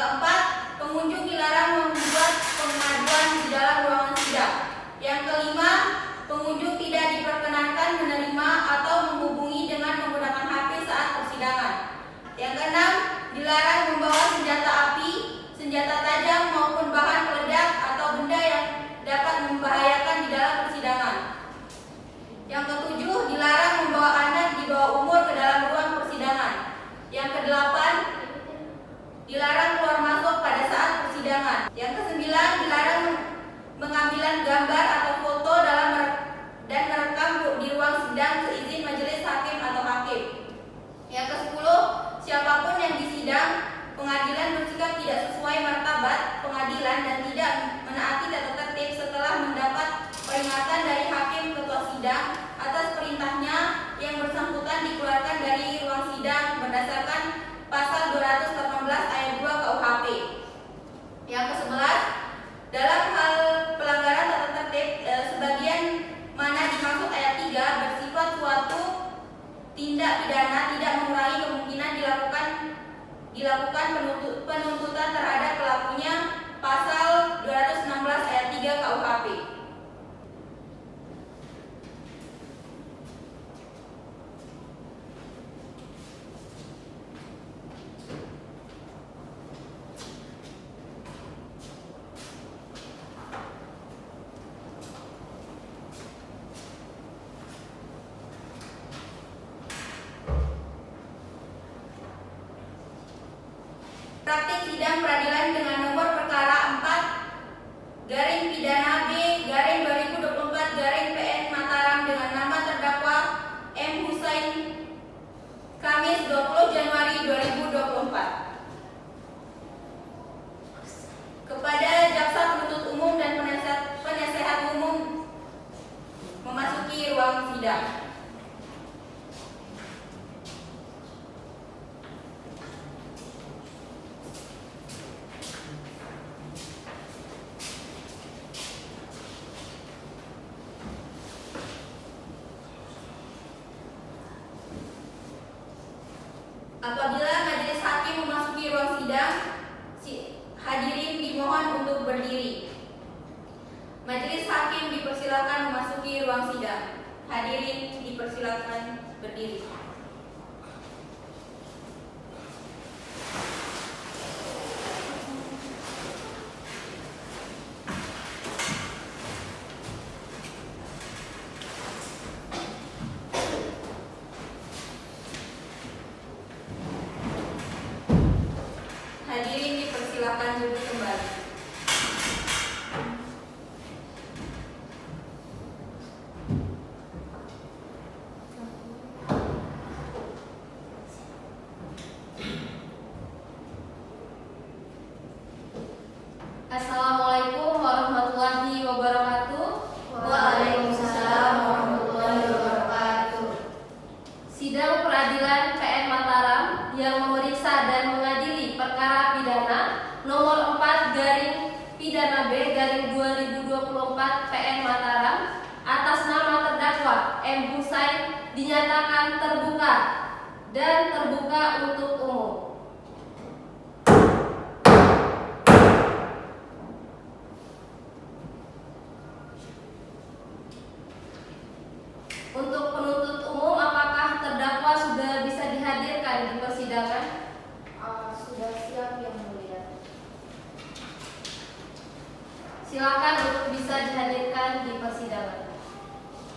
keempat, pengunjung dilarang membuat pengaduan di dalam ruangan sidang. Yang kelima, pengunjung tidak diperkenankan menerima atau menghubungi dengan menggunakan HP saat persidangan. Yang keenam, dilarang membawa senjata api, senjata tajam maupun bahan peledak atau benda yang dapat membahayakan di dalam persidangan. Yang ketujuh, dilarang membawa anak di bawah umur ke dalam ruang persidangan. Yang kedelapan, dilarang keluar masuk pada saat persidangan. Yang kesembilan, dilarang mengambilan gambar atau foto dan merekam di ruang sidang seizin majelis hakim atau hakim. Yang kesepuluh, siapapun yang di sidang pengadilan bersikap tidak sesuai martabat pengadilan dan tidak menaati tata tertib setelah mendapat peringatan dari hakim ketua sidang atas perintahnya yang bersangkutan dikeluarkan dari ruang sidang berdasarkan pasal 218 ayat 2 KUHP. Yang ke-11, dalam hal pelanggaran tata tertib sebagian mana dimaksud ayat 3 bersifat suatu tindak pidana tidak mengurangi kemungkinan dilakukan penuntutan terhadap pelakunya pasal 216 ayat 3 KUHP. Praktik sidang peradilan dengan nomor perkara 4/pidana B/2024 Mataram dengan nama terdakwa M. Husain Kamis 20 Januari 2024. Kepada jaksa penuntut umum dan penasehat umum memasuki ruang sidang. Apabila majelis hakim memasuki ruang sidang, hadirin dimohon untuk berdiri. Majelis hakim dipersilakan memasuki ruang sidang. Hadirin dipersilakan berdiri. Hadirin dipersilakan duduk kembali. Assalamualaikum warahmatullahi wabarakatuh. Waalaikumsalam warahmatullahi wabarakatuh. Sidang peradilan PN Mataram yang memeriksa dan mengadili perkara pidana nomor 4/pidana B/2024 PN Mataram atas nama terdakwa M. Husain dinyatakan terbuka dan terbuka untuk umum. Untuk penuntut umum, apakah terdakwa sudah bisa dihadirkan di persidangan? Sudah siap yang mulia. Silakan untuk bisa dihadirkan di persidangan.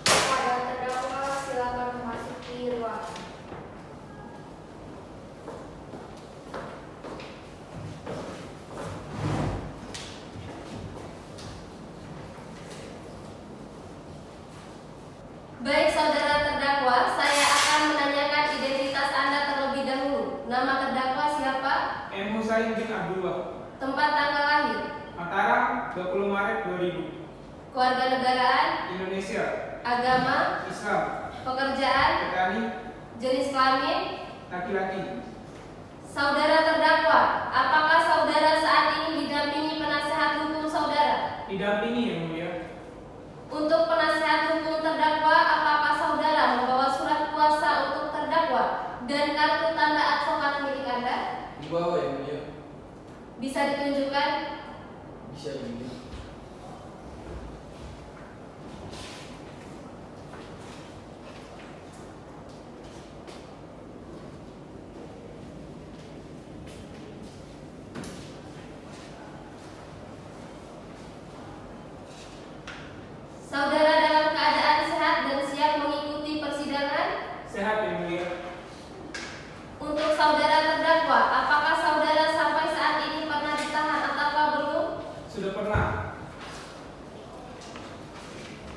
Kepada terdakwa silakan memasuki ruangan. Baik saudara terdakwa, saya akan menanyakan identitas Anda terlebih dahulu. Nama terdakwa siapa? M. Husain bin Abdullah. Tempat tanggal lahir? Mataram 20 Maret 2000. Kewarganegaraan? Indonesia. Agama? Islam. Pekerjaan? Petani. Jenis kelamin? Laki-laki. Saudara terdakwa, apakah saudara saat ini didampingi penasehat hukum saudara? Didampingi yang mulia. Untuk penasehat hukum terdakwa, apakah saudara membawa surat kuasa untuk terdakwa dan kartu tanda advokat milik Anda? Dibawa yang mulia. Bisa Siap yang mulia. Saudara dalam keadaan sehat dan siap mengikuti persidangan? Sehat yang mulia. Untuk saudara terdakwa, apakah saudara sampai saat ini pernah ditahan ataukah belum? Sudah pernah.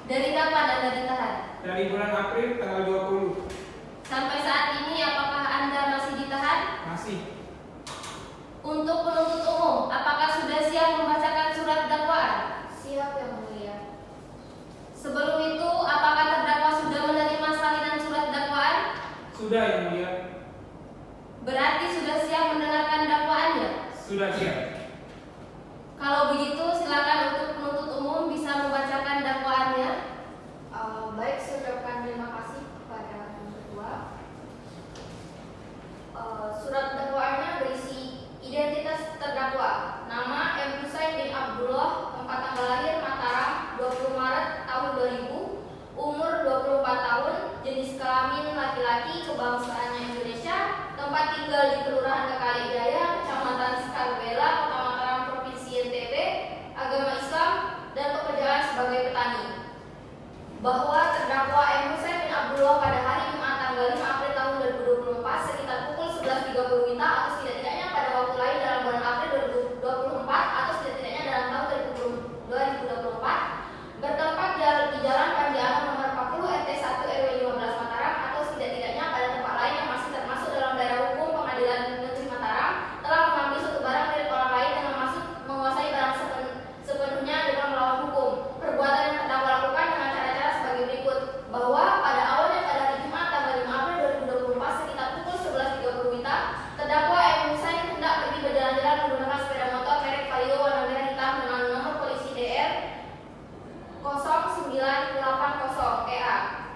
Dari kapan Anda ditahan? Dari bulan April tanggal 20. Sampai saat ini apakah Anda masih ditahan? Masih. Untuk penuntut umum, apakah sudah siap membacakan surat dakwaan? Siap yang mulia. Sebelum itu, apakah terdakwa sudah menerima salinan surat dakwaan? Sudah yang mulia. Berarti sudah siap mendengarkan dakwaannya? Sudah siap. Kalau begitu, silakan untuk penuntut umum bisa membacakan dakwaannya. Baik, saya ucapkan terima kasih kepada ketua. Surat dakwaannya berisi identitas terdakwa, nama M. Husain bin Abdullah, tempat tanggal lahir Mataram, 20 Maret tahun 2000, umur 24 tahun, jenis kelamin laki-laki, kebangsaannya Indonesia, tempat tinggal di Kelurahan Kekalijaya, Kecamatan Skarbela, Kota Mataram, Provinsi NTB, agama Islam, dan pekerjaan sebagai petani. Bahwa terdakwa M. Husain bin Abdullah pada hari Jumat tanggal 5 April tahun 2024 sekitar pukul 11.30 WITA atau setidak-tidaknya pada waktu lain dalam bulan April 2024 atau setidak-tidaknya dalam tahun 2024 bertempat di Jalan Pandiangan nomor 40 RT 1 RW 15 Mataram atau setidak-tidaknya pada tempat lain yang masih termasuk dalam daerah hukum Pengadilan Negeri Mataram telah mengambil suatu barang milik orang lain dengan maksud menguasai barang sepenuhnya dengan melawan hukum. Perbuatan yang terdakwa lakukan dengan cara-cara sebagai berikut: bahwa pada awalnya pada hari Jumat tanggal 5 April 2024 sekitar pukul 11.30 WITA, terdakwa M. Husain hendak pergi berjalan-jalan menggunakan sepeda motor merek Vario warna merah hitam dengan nomor polisi DR 0980 EA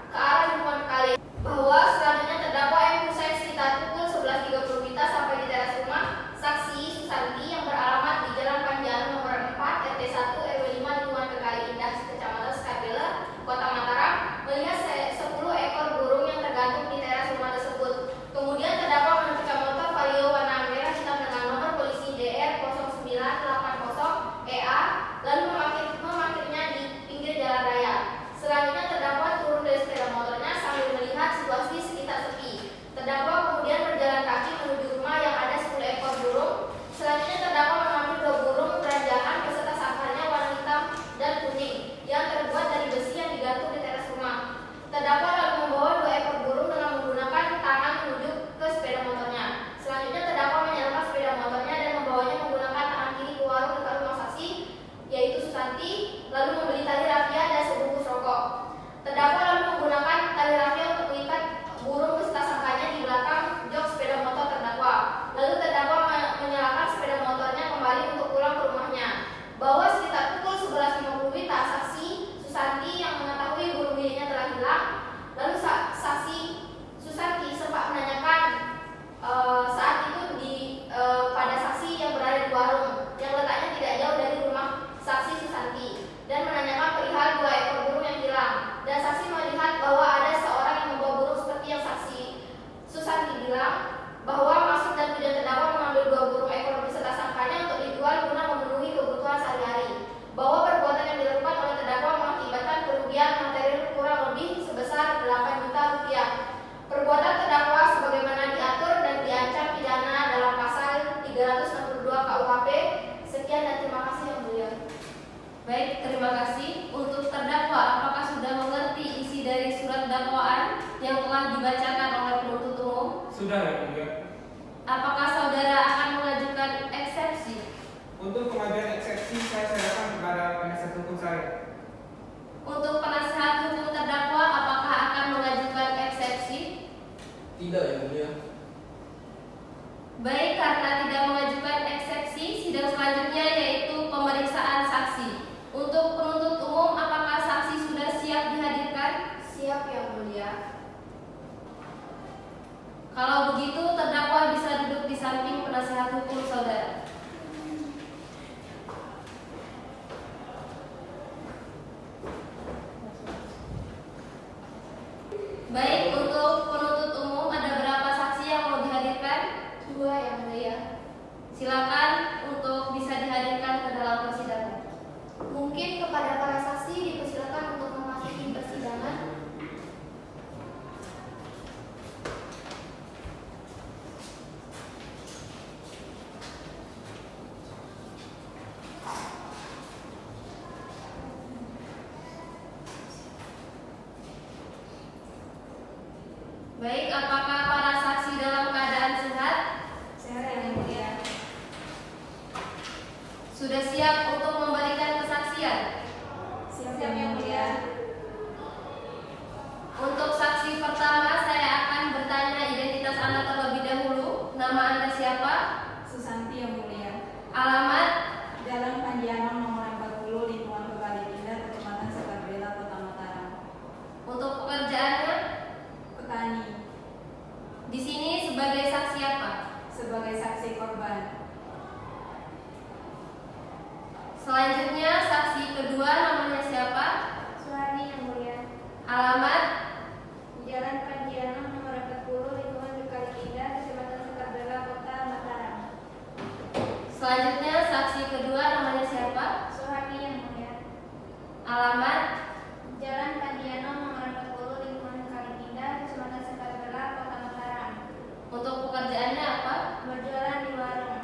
ke arah lingkungan kali. Bahwa selanjutnya terdakwa M. Husain sekitar pukul 11.30 WITA sampai di teras rumah saksi Susanti yang beralamat di Jalan Pandiangan nomor 4 RT 1 RW 5 lingkungan Kekali Indah, Kecamatan Skarbela, Kota Mataram, melihat 10 ekor burung yang tergantung di teras rumah tersebut. Kemudian terdakwa menunjukkan motor Vario warna merah hitam dengan nomor polisi DR 0980 EA lalu memarkirnya di pinggir jalan raya. Selanjutnya terdakwa turun dari sepeda motornya sambil melihat situasi sekitar sepi. Terdakwa kemudian berjalan kaki menuju rumah yang ada 10 ekor burung. Selanjutnya terdakwa mengambil 2 burung beranjangan beserta sangkarnya warna hitam dan kuning yang terbuat dari besi yang digantung di teras rumah. Terdakwa lalu membawa 2 ekor burung dengan menggunakan tangan menuju ke sepeda motornya. Selanjutnya terdakwa menyalakan sepeda motornya dan membawanya menggunakan tangan kiri ke warung dekat rumah saksi, yaitu Susanti, lalu membeli tali rafia dan sebungkus rokok. Terdakwa lalu menggunakan tali rafia untuk mengikat burung beserta sangkanya di belakang jok sepeda motor terdakwa. Lalu terdakwa menyalakan sepeda motornya kembali untuk pulang ke rumahnya. Bahwa sekitar pukul 11.50 WITA saksi Susanti yang mengetahui burung miliknya telah hilang. Lalu saksi Susanti sempat menanyakan saat itu pada saksi yang berada di warung yang letaknya tidak jauh dari rumah saksi Susanti dan menanyakan perihal 2 ekor burung yang hilang. Dan saksi melihat bahwa ada seorang yang membawa burung seperti yang saksi Susanti bilang, bahwa maksud dan tujuan terdakwa mengambil 2 burung ekor beserta sangkanya untuk dijual guna memenuhi kebutuhan sehari-hari. Bahwa perbuatan yang dilakukan oleh terdakwa mengakibatkan kerugian material kurang lebih sebesar 8 juta rupiah. Perbuatan terdakwa sebagaimana diatur dan diancam pidana dalam pasal 362 KUHP. Sekian dan terima kasih yang mulia. Baik, terima kasih. Untuk terdakwa, apakah sudah mengerti isi dari surat dakwaan yang telah dibacakan oleh penuntut umum? Sudah yang mulia. Apakah saudara akan mengajukan eksepsi? Untuk pengajuan eksepsi saya serahkan kepada penasihat hukum saya. Untuk penasihat hukum terdakwa, apakah akan mengajukan eksepsi? Tidak yang mulia. Baik, karena tidak mengajukan eksepsi, sidang selanjutnya yaitu pemeriksaan saksi. Untuk penuntut umum, apakah saksi sudah siap dihadirkan? Siap yang mulia. Kalau begitu, terdakwa bisa duduk di samping penasihat hukum saudara. siap untuk memberikan kesaksian? Siap yang mulia. Untuk saksi pertama, saya akan bertanya identitas Anda terlebih dahulu. Nama Anda siapa? Susanti yang mulia. Alamat? Jalan Panjianong nomor 40, lingkungan Kebali Indah, Kecamatan Sekarbela, Kota Mataram. Untuk pekerjaannya? Petani. Di sini sebagai saksi apa? Sebagai saksi korban. Selanjutnya, saksi kedua namanya siapa? Suharni yang mulia. Alamat? Jalan Panjianong nomor 40, lingkungan Kebali Indah, Kecamatan Sekarbela, Kota Mataram. Selanjutnya, saksi kedua namanya siapa? Suharni yang mulia. Alamat? Jalan Panjianong nomor 40, lingkungan Kebali Indah, Kecamatan Sekarbela, Kota Mataram. Untuk pekerjaannya apa? Berjualan di warung.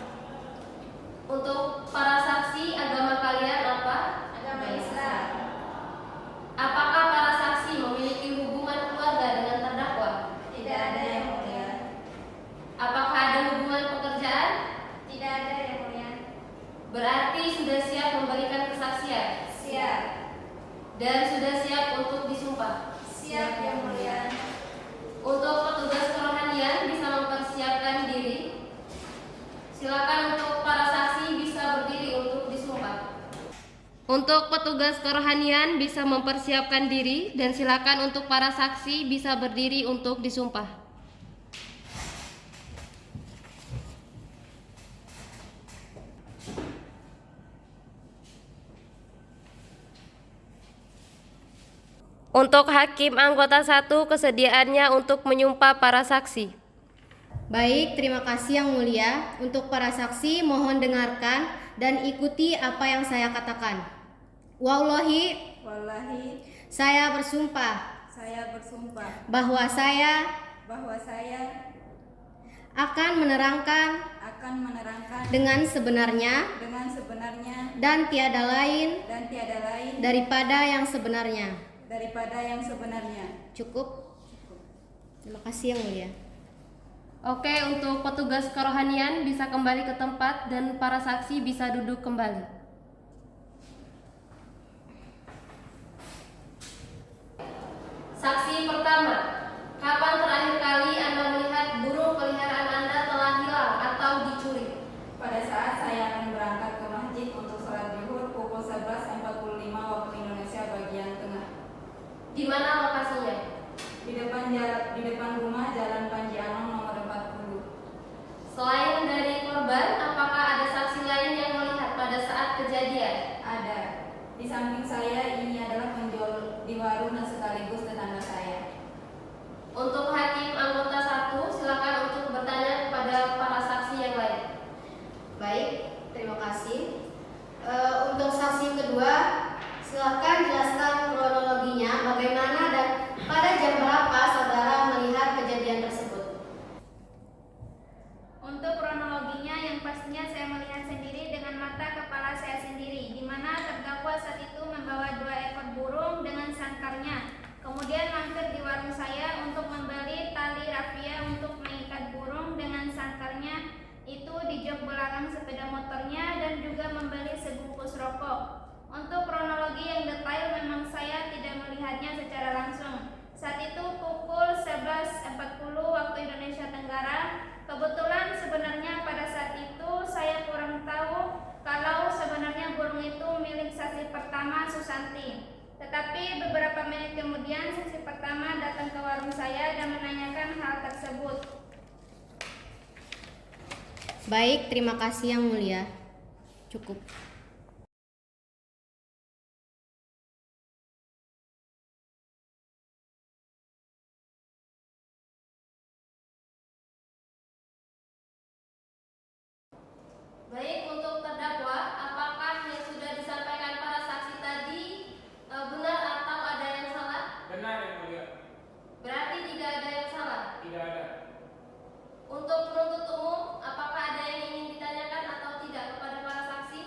Untuk para saksi, agama kalian apa? Agama Islam. Apakah para saksi memiliki hubungan keluarga dengan terdakwa? Tidak ada yang mulia. Apakah ada hubungan pekerjaan? Tidak ada yang mulia. Berarti sudah siap memberikan kesaksian Siap. dan sudah siap untuk disumpah. Siap yang mulia. Untuk petugas kerohanian bisa mempersiapkan diri. Silakan untuk para saksi bisa berdiri untuk disumpah. Untuk petugas kerohanian bisa mempersiapkan diri dan silakan untuk para saksi bisa berdiri untuk disumpah. Untuk hakim anggota 1 kesediaannya untuk menyumpah para saksi. Baik, terima kasih yang mulia. Untuk para saksi mohon dengarkan dan ikuti apa yang saya katakan. Wallahi, Wallahi, saya bersumpah saya bersumpah bahwa saya bahwa saya akan menerangkan akan menerangkan dengan sebenarnya dengan dan tiada lain daripada yang sebenarnya. Cukup? Terima kasih yang mulia. Oke, untuk petugas kerohanian bisa kembali ke tempat dan para saksi bisa duduk kembali. Saksi pertama, kapan terakhir kali Anda melihat burung peliharaan Anda telah hilang atau dicuri? Pada saat saya akan berangkat ke masjid untuk sholat zuhur pukul 11.45 waktu Indonesia bagian tengah. Di mana lokasinya? Di depan rumah Jalan Panjianong nomor 40. Selain dari korban, apakah ada saksi lain yang melihat pada saat kejadian? Ada. Di samping saya ini adalah penjual di warung dan sekaligus tetangga saya. Untuk hakim anggota 1, silakan untuk bertanya kepada para saksi yang lain. Baik, terima kasih. Untuk saksi kedua, silakan jelaskan kronologinya bagaimana dan pada jam berapa saudara melihat kejadian tersebut. Untuk kronologinya yang pastinya saya melihat sendiri dengan mata kepala saya sendiri, di mana terdakwa saat itu membawa 2 ekor burung dengan sangkarnya. Kemudian mampir di warung saya untuk membeli tali rafia untuk mengikat burung dengan sangkarnya itu di jok belakang sepeda motornya dan juga membeli sebungkus rokok. Untuk kronologi yang detail memang saya tidak melihatnya secara langsung. Saat itu pukul 11.40 waktu Indonesia Tenggara. Kebetulan sebenarnya pada saat itu saya kurang tahu kalau sebenarnya burung itu milik saksi pertama Susanti. Tetapi beberapa menit kemudian saksi pertama datang ke warung saya dan menanyakan hal tersebut. Baik, terima kasih yang mulia. Cukup. Baik, untuk terdakwa, apakah yang sudah disampaikan para saksi tadi benar atau ada yang salah? Benar yang mulia. Berarti tidak ada yang salah. Tidak ada. Untuk penuntut umum, apakah ada yang ingin ditanyakan atau tidak kepada para saksi?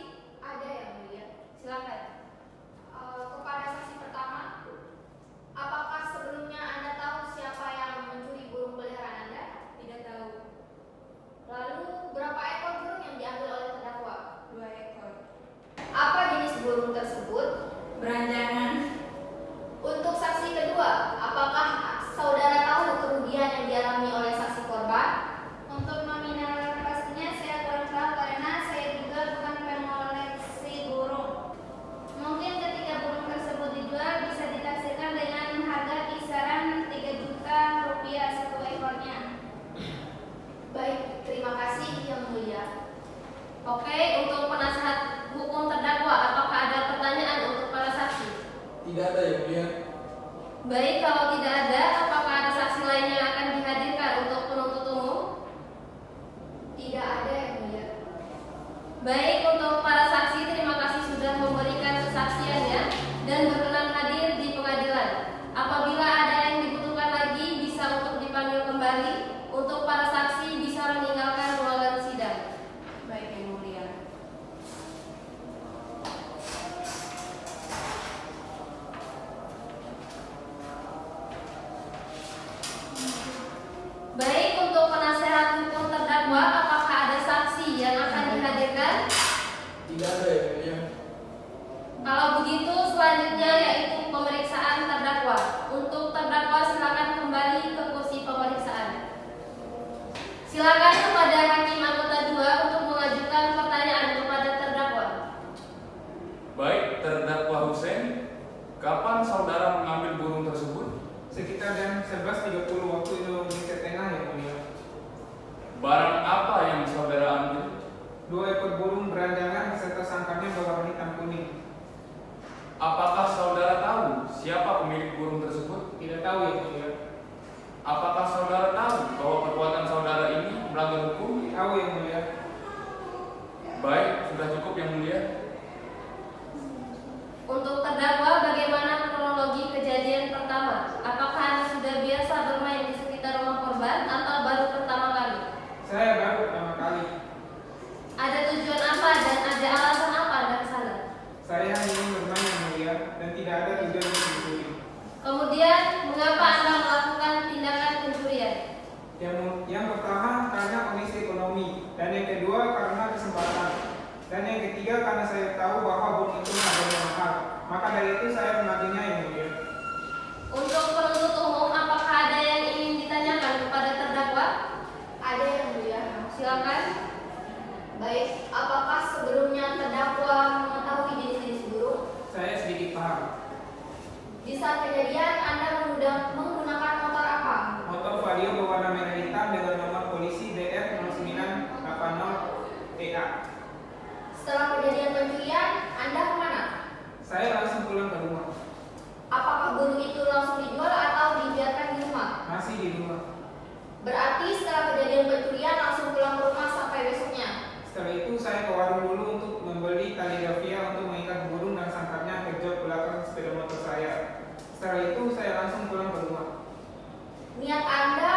tidak ada tujuan untuk mencuri. Kemudian, mengapa Anda melakukan tindakan pencurian? Yang pertama karena kondisi ekonomi, dan yang kedua karena kesempatan, dan yang ketiga karena saya tahu bahwa burung itu harganya mahal. Maka dari itu saya mengambilnya, yang mulia. Untuk penuntut umum, apakah ada yang ingin ditanyakan kepada terdakwa? Ada yang mulia. Silakan. Baik, apakah sebelumnya terdakwa mengetahui jenis-jenis burung? Saya sedikit paham. Di saat kejadian Anda menggunakan motor apa? Motor Vario berwarna merah hitam dengan nomor polisi DR 0980EA. Setelah kejadian pencurian, Anda kemana? Saya langsung pulang ke rumah. Apakah burung itu langsung dijual atau dibiarkan di rumah? Masih di rumah. Berarti setelah kejadian pencurian langsung pulang ke rumah sampai besoknya. Setelah itu saya ke warung dulu untuk membeli tali rafia untuk mengikat burung dan sangkarnya ke jok belakang sepeda motor saya. Setelah itu saya langsung pulang ke rumah. Niat Anda,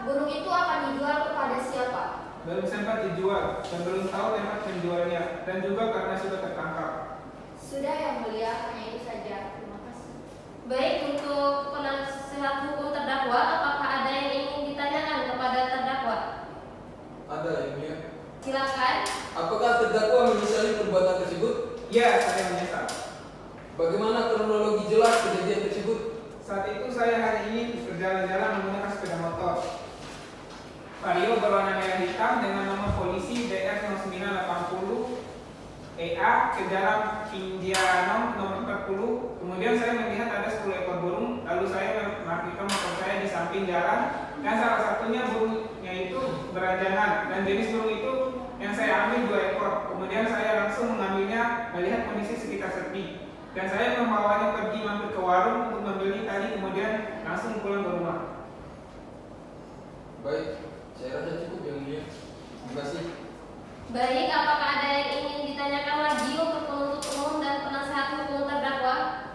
burung itu akan dijual kepada siapa? Belum sempat dijual dan belum tahu tempat penjualnya, dan juga karena sudah tertangkap. Sudah yang mulia, hanya itu saja. Terima kasih. Baik, untuk penasehat hukum terdakwa, apakah ada yang ingin ditanyakan kepada terdakwa? Ada yang mulia. Silakan. Apakah terdakwa menyesali perbuatan tersebut? Ya, saya menyesal. Bagaimana kronologi jelas kejadian tersebut? Saat itu saya hari ini berjalan-jalan menggunakan sepeda motor Vario berwarna merah hitam dengan nomor polisi DR 0980EA ke jalan Indianom nomor 40. Kemudian saya melihat ada 10 ekor burung, lalu saya memarkirkan motor saya di samping jalan, dan salah satunya burungnya itu beranjangan, dan jenis burung itu yang saya ambil 2 ekor. Kemudian saya langsung mengambilnya melihat kondisi sekitar sepi, dan saya membawanya pergi mampir ke warung untuk membeli tali, kemudian langsung pulang ke rumah. Baik, saya rasa cukup yang mulia. Terima kasih. Baik, apakah ada yang ingin ditanyakan lagi untuk penuntut umum dan penasehat hukum terdakwa?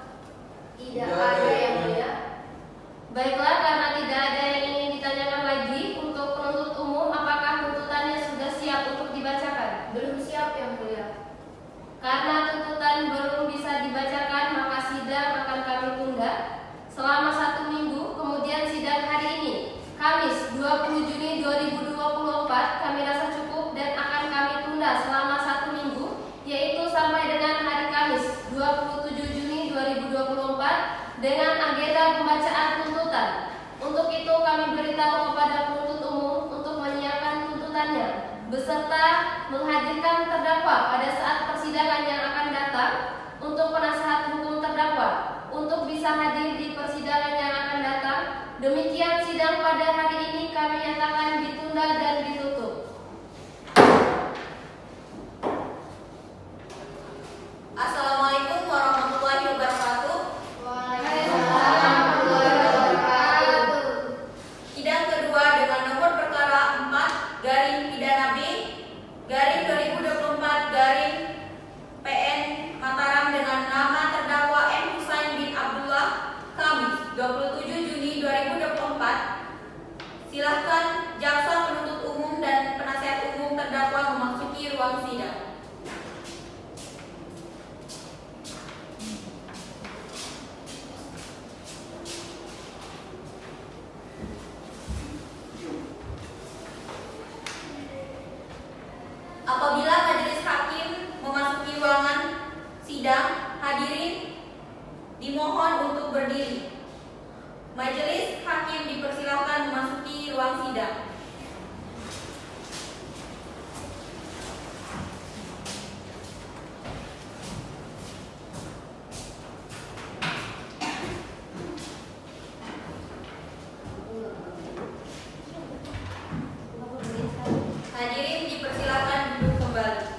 Tidak Tidak ada ada yang yang mulia. Baiklah, karena tidak ada yang ingin ditanyakan lagi, untuk penuntut umum, apakah tuntutannya sudah siap untuk dibacakan? Belum siap yang mulia. Karena tuntutan belum bisa dibacakan, maka sidang akan kami tunda selama 1 minggu. Kemudian sidang hari ini, Kamis 20 Juni 2024, kami rasa cukup dan akan kami tunda selama 1 minggu, yaitu sampai dengan hari Kamis 27 Juni 2024 dengan agenda pembacaan tuntutan. Untuk itu kami beritahu kepada penuntut umum untuk menyiapkan tuntutannya beserta menghadirkan terdakwa pada saat persidangan yang akan datang. Untuk penasehat hukum terdakwa untuk bisa hadir di persidangan yang akan datang. Demikian sidang pada hari ini kami nyatakan ditunda dan ditutup. Assalamualaikum warahmatullahi wabarakatuh. Waalaikumsalam warahmatullahi wabarakatuh. Sidang kedua dengan nomor perkara 4 garing pidana B garing 2024 garing PN Mataram dengan nama terdakwa M. Husain bin Abdullah, Kamis 27 Juni 2024. Silahkan jaksa penuntut umum dan penasihat umum terdakwa memasuki ruang sidang. Apabila majelis hakim memasuki ruangan sidang, hadirin dimohon untuk berdiri. Majelis hakim dipersilakan memasuki ruang sidang. Hadirin dipersilakan duduk kembali.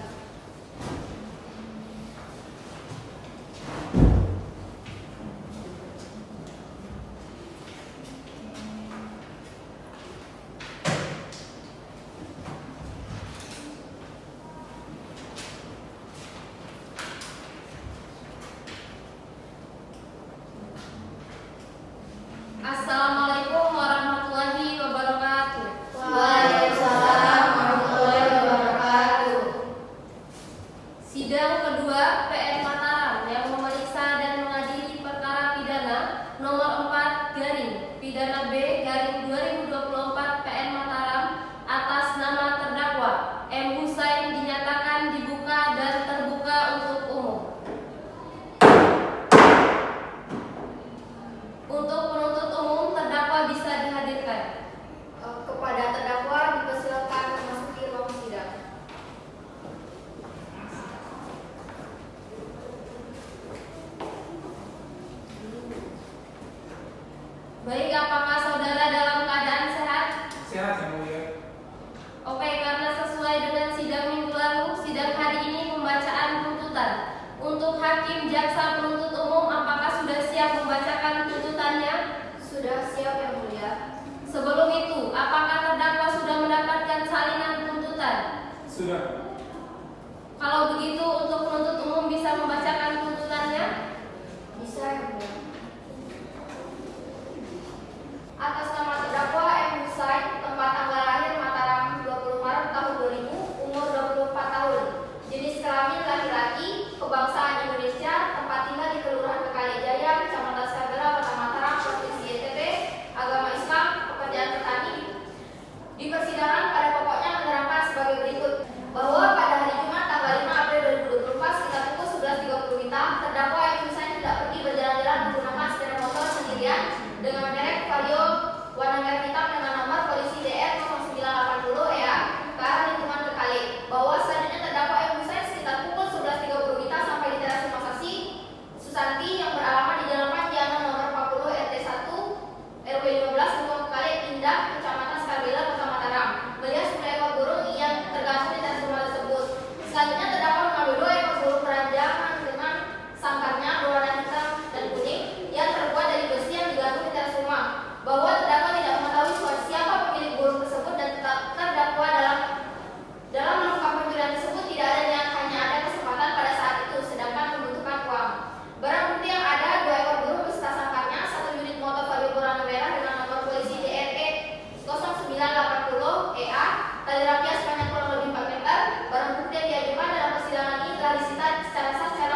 hakim, jaksa, penuntut umum, apakah sudah siap membacakan tuntutannya? Sudah siap yang mulia. Sebelum itu, apakah terdakwa sudah mendapatkan salinan tuntutan? Sudah. Kalau begitu, untuk penuntut umum bisa membacakan tuntutannya? Bisa yang mulia. Atas nama terdakwa M. Husain, tempat tanggal lahir Mataram 20 Maret tahun 2000, umur 24 tahun, jenis kelamin laki-laki, kebangsaan Indonesia, tempat tinggal di Kelurahan Pekalejaya, Kecamatan Sabera, Kota Mataram, Provinsi NTT, agama Islam, pekerjaan petani. Di persidangan pada pokoknya menerangkan sebagai berikut, bahwa pada hari Jumat tanggal 5 April 2024 sekitar pukul 11.30 WITA, terdakwa M. Husain tidak pergi berjalan-jalan menggunakan sepeda motor sendirian dengan merek Vario warna merah hitam dengan nomor polisi DR 0980 EA ke arah lingkungan Bekali, bahwa selanjutnya terdakwa M. Husain sekitar pukul 11.30 WITA sampai di teras rumah saksi Susanti yang beralamat di Jalan Panjang nomor 40 RT 1 RW 15 Lingkungan Bekali, Indah, Kecamatan Skarbela, Kota Mataram, melihat 10 ekor burung yang tergantung di teras rumah tersebut. Selanjutnya terdakwa mengambil 2 ekor burung peranjangan dengan sangkarnya berwarna hitam dan kuning yang terbuat dari besi yang digantung di teras rumah, bahwa terdakwa tidak mengetahui siapa pemilik burung tersebut dan terdakwa dalam melakukan pencurian tersebut tidak ada niat, hanya ada kesempatan pada saat itu sedangkan membutuhkan uang. Barang bukti yang ada 2 ekor burung beserta sangkarnya, 1 unit motor Vario berwarna merah dengan nomor polisi DRE 0980 EA, tali rafia sepanjang kurang lebih 4 meter. Barang bukti yang diajukan dalam persidangan ini telah disita secara sah secara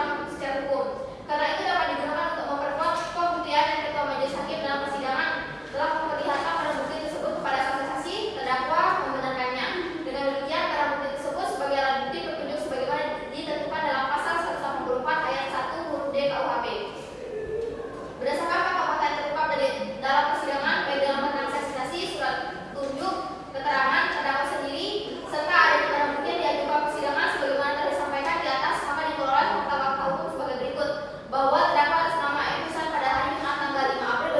hukum. Karena itu dapat digunakan untuk memperkuat pembuktian yang Ketua Majelis Hakim dalam persidangan telah memperlihatkan barang bukti tersebut kepada saksi-saksi, terdakwa membenarkannya. Dengan demikian, barang bukti tersebut sebagai alat bukti petunjuk sebagaimana ditentukan dalam pasal 184 ayat 1 huruf D KUHP. Berdasarkan fakta-fakta yang terungkap dalam persidangan, baik dalam keterangan saksi-saksi, surat tunjuk keterangan terdakwa sendiri, serta adanya barang bukti yang diajukan persidangan sebagaimana telah disampaikan di atas, maka dikelola fakta-fakta hukum sebagai berikut, bahwa terdakwa atas nama M. Husain pada hari Jumat tanggal 5 April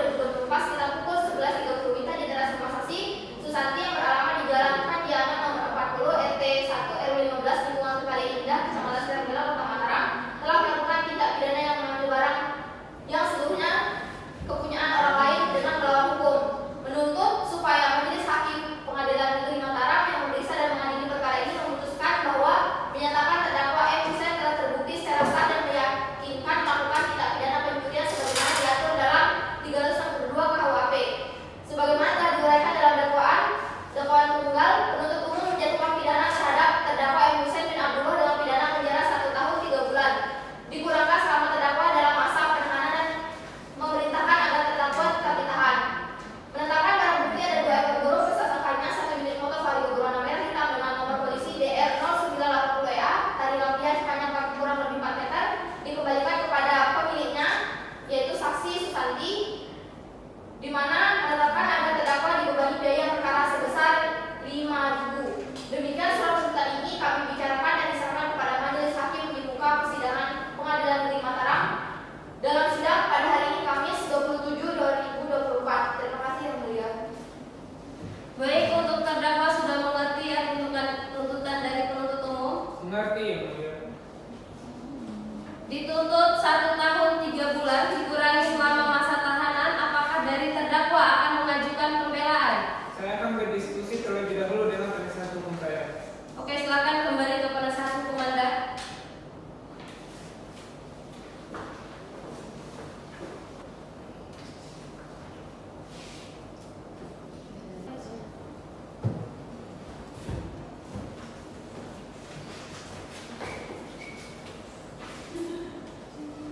2024 sekitar pukul 11.30 WITA di teras rumah saksi Susanti yang beralamat di Jalan Pandiana nomor 40 RT 1 RW 15 Lingkungan Bekali Indah, Kecamatan Skarbela, Kota Mataram, telah melakukan tindak pidana yang mengambil barang yang seluruhnya kepunyaan orang lain dengan melawan hukum, menuntut supaya Majelis Hakim Pengadilan Negeri Mataram yang memeriksa dan mengadili perkara ini memutuskan bahwa menyatakan terdakwa M. Husain telah terbukti secara sah dan meyakinkan melakukan tindak pidana pencurian sebagaimana diatur dalam 362 KUHP. Sebagaimana telah diuraikan dalam dakwaan tunggal, penuntut umum menjatuhkan pidana terhadap terdakwa M. Husain bin Abdullah dengan pidana penjara 1 tahun 3 bulan, dikurangkan selama terdakwa dalam masa penahanan dan memerintahkan agar terdakwa tetap ditahan. Menetapkan barang bukti ada 2 ekor burung beserta sangkarnya, 1 unit motor Vario berwarna merah hitam dengan nomor polisi DR 0980 EA, tali rafia sepanjang kurang lebih 4 meter, dikembalikan kepada pemiliknya yaitu saksi Susanti, di mana menetapkan agar terdakwa dibebani biaya perkara sebesar 5.000. Demikian surat tuntutan ini kami bicarakan dan diserahkan kepada Majelis Hakim di muka persidangan Pengadilan Negeri Mataram dalam sidang pada hari ini Kamis 27/2024. Terima kasih yang mulia. Baik, untuk terdakwa sudah mengerti tuntutan dari penuntut umum? Mengerti ya, mulia. Dituntut 1 tahun 3 bulan dikurangi selama masa tahanan. Apakah dari terdakwa akan mengajukan pembelaan? Saya akan berdiskusi terlebih dahulu dengan penasihat hukum saya. Oke, silakan kembali ke penasihat hukum Anda.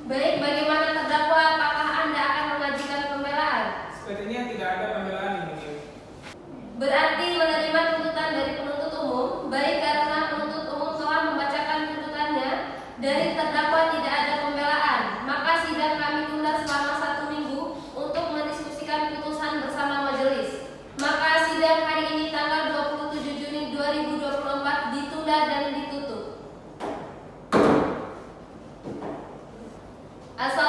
Baik, bagaimana terdakwa? Apakah Anda akan mengajukan pembelaan? Sepertinya tidak ada pembelaan ini, mulia. Berarti menerima tuntutan dari penuntut umum, baik karena penuntut umum telah membacakan tuntutannya, dari terdakwa tidak ada pembelaan, maka sidang kami tunda selama 1 minggu untuk mendiskusikan putusan bersama majelis. Maka sidang hari ini tanggal 27 Juni 2024 ditunda dan ditutup. Assalamualaikum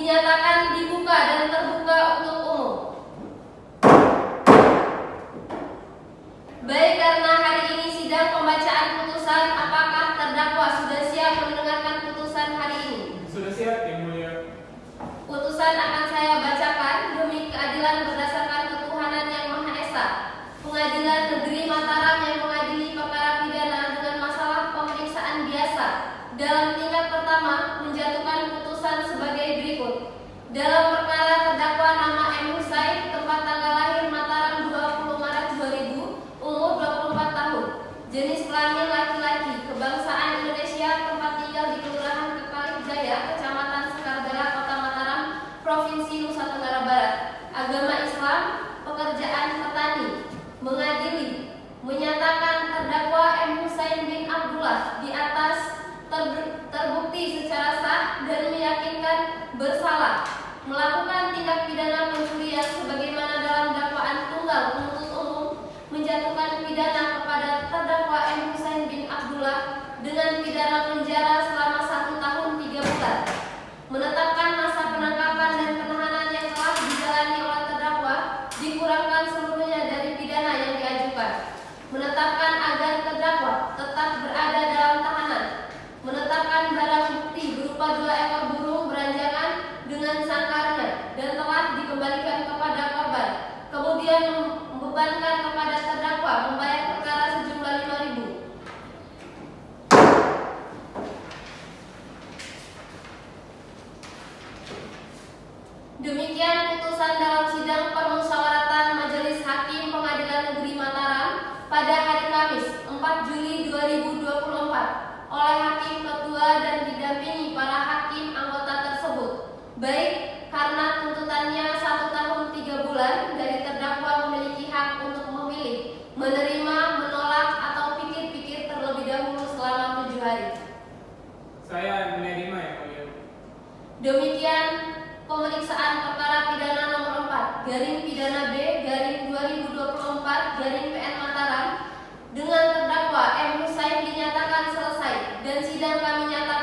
dinyatakan dibuka dan terbuka untuk umum. Baik, karena hari ini sidang pembacaan putusan, apakah terdakwa sudah siap mendengarkan putusan hari ini? Sudah siap, Yang Mulia. Putusan akan saya bacakan demi keadilan berdasarkan ketuhanan yang Maha Esa. Pengadilan Negeri Mataram yang mengadili perkara pidana dengan masalah pemeriksaan biasa dalam tingkat pertama menjatuhkan putusan sebagai berikut. Dalam perkara terdakwa nama M. Husain, tempat tanggal lahir Mataram 20 Maret 2000, umur 24 tahun, jenis kelamin laki-laki, kebangsaan Indonesia, tempat tinggal di Kelurahan Kekali Jaya, Kecamatan Sekardara, Kota Mataram, Provinsi Nusa Tenggara Barat, agama Islam, pekerjaan petani, mengadili, menyatakan terdakwa M. Husain bin Abdullah di atas terbukti secara sah dan meyakinkan bersalah melakukan tindak pidana pencurian sebagaimana dalam dakwaan tunggal penuntut umum, menjatuhkan pidana kepada terdakwa M. Husain bin Abdullah dengan pidana penjara selama 1 tahun 3 bulan, menetapkan masa penangkapan dan penahanan yang telah dijalani oleh terdakwa dikurangkan seluruhnya dari pidana yang diajukan, menetapkan agar terdakwa tetap berada dalam tahanan, menetapkan barang bukti berupa 2 ekor burung beranjangan dengan sangkarnya dan telah dikembalikan kepada korban, kemudian membebankan kepada terdakwa membayar perkara sejumlah 5.000. Demikian putusan dalam sidang permusyawaratan Majelis Hakim Pengadilan Negeri Mataram pada hari Kamis 4 Juli 2024 oleh Hakim Ketua dan didampingi para hakim anggota tersebut. Baik, karena tuntutannya 1 tahun 3 bulan dari terdakwa memiliki hak untuk memilih, menerima, menolak, atau pikir-pikir terlebih dahulu selama 7 hari. Saya menerima, Yang Mulia. Demikian pemeriksaan perkara pidana nomor 4 garing pidana B garing 2024 garing PN Mataram dengan terdakwa M. Husain dinyatakan selesai dan sidang kami nyatakan